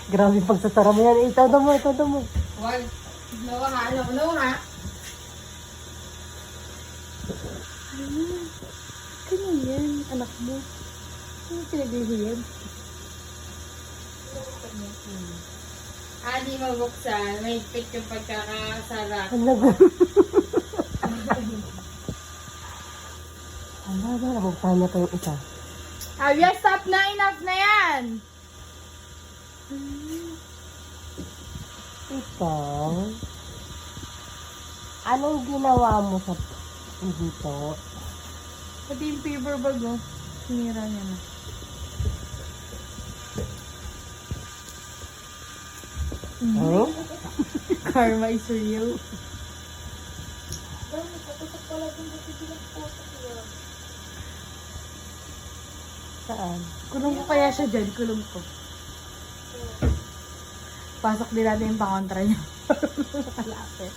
Grabe pagsasara mo yan. Ikaw daw mo, ikaw daw mo. Wag. Nawa ha, nawa ha. Kanya yan, anak mo. Ano pinaglihiyan? Di mabuksan. May higpit yung pagkakasara. Ano ba? Ano ba? Nabuktahan niya pa yung isa. Arya, stop na! Enough na yan! Ikaw? Anong ginawa mo sa dito? Pati yung paper bag, oh. Sinira niya na. Hmm? Karma is real. Saan? Kulong ko kaya siya dyan, kulong ko. Pasok din natin yung pangontra niya. Nakalapit.